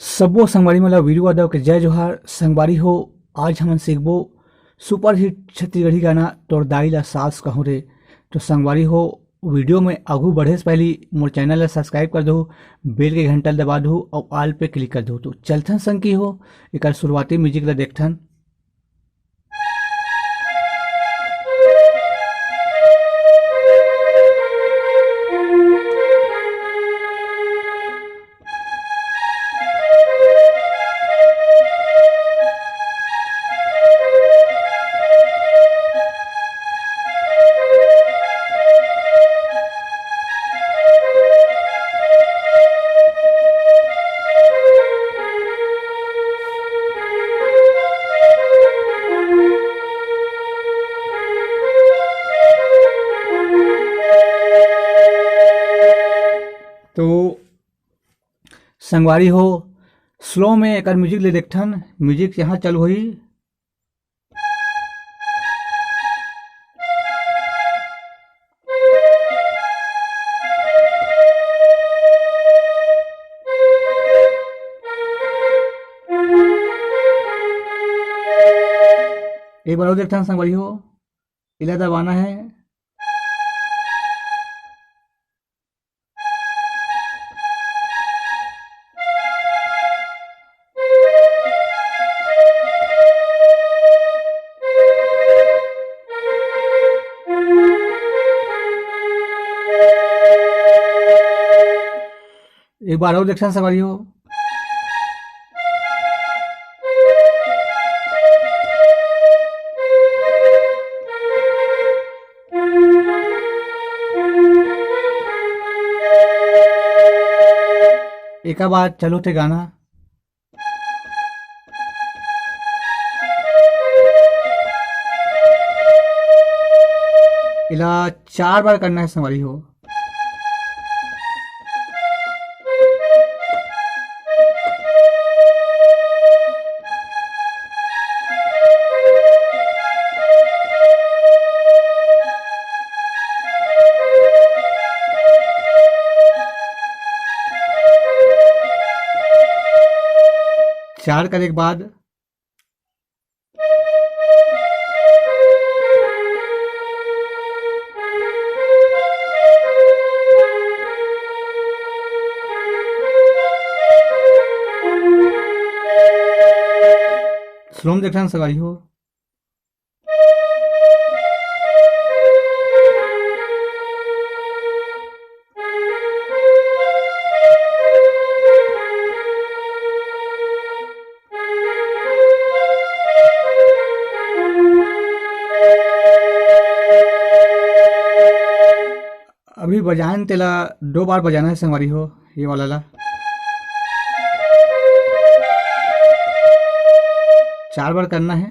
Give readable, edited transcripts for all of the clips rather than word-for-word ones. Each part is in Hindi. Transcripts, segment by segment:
सब्बो संगवारी मन ल वीरू यादव के जय जोहार। संगवारी हो, आज हमन सीखबो सुपर हिट छत्तीसगढ़ी गाना तोर दाई ला सास कहूं रे। तो संगवारी हो, वीडियो में आघू बढ़े से पहले मोर चैनल ला सब्सक्राइब कर दो, बेल के घंटा ला दबा दो और ऑल पे क्लिक कर दो। तो चलथन संग की हो, एकर शुरुआती म्यूजिक ला देखथन। तो संगवारी हो, स्लो में एकर म्यूजिक ले देखथन। म्यूजिक यहाँ चालू होई। एक बार और देखथन संगवारी हो, इला दबाना है। एक बार और देखथन संगवारी हो। एका बाद चलो थे गाना। इला 4 बार करना है संगवारी हो। चार करने के बाद स्लो में देखना सवारी हो। अभी बजान तेला 2 बार बजाना है संगवारी हो, ये वाला ला 4 बार करना है।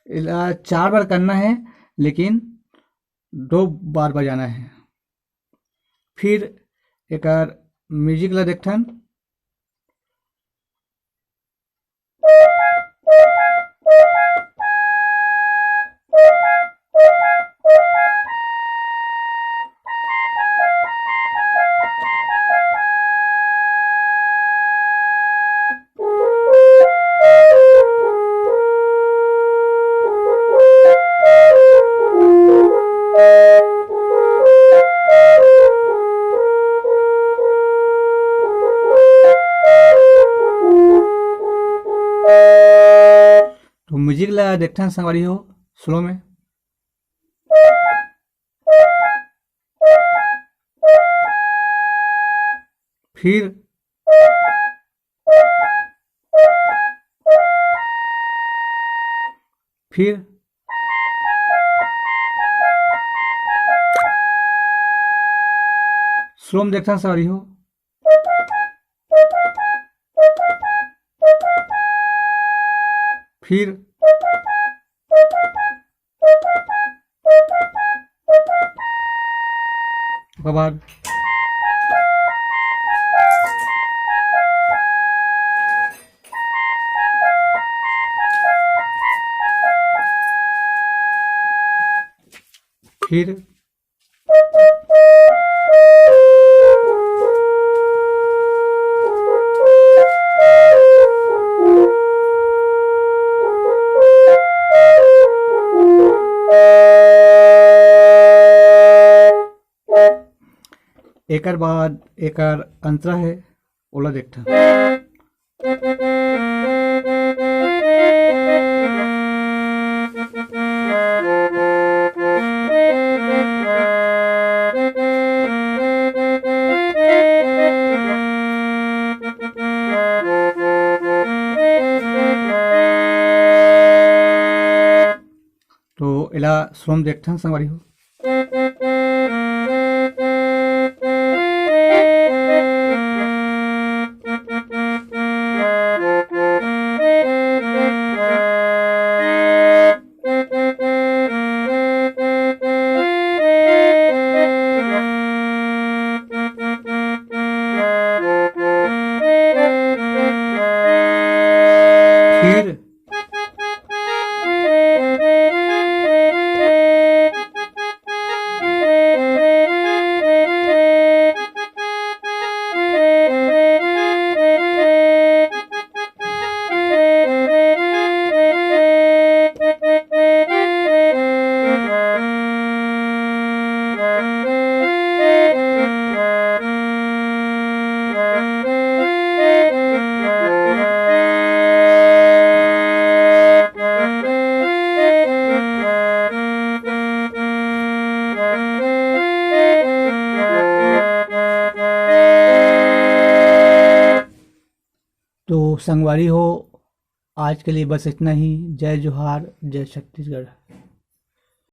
इला 4 बार करना है, लेकिन 2 बार बजाना है। फिर एकर म्यूजिक ला देखथन। तो म्यूजिक ला देखथन संगवारी हो, स्लो में। फिर फिर स्लो में देखथन संगवारी हो। फिर उसके बाद फिर एकर बाद एकर अंतरा है ओला देखता। तो एला श्रोम देखता संगवारी हो। फिर तो संगवारी हो, आज के लिए बस इतना ही। जय जोहार, जय छत्तीसगढ़।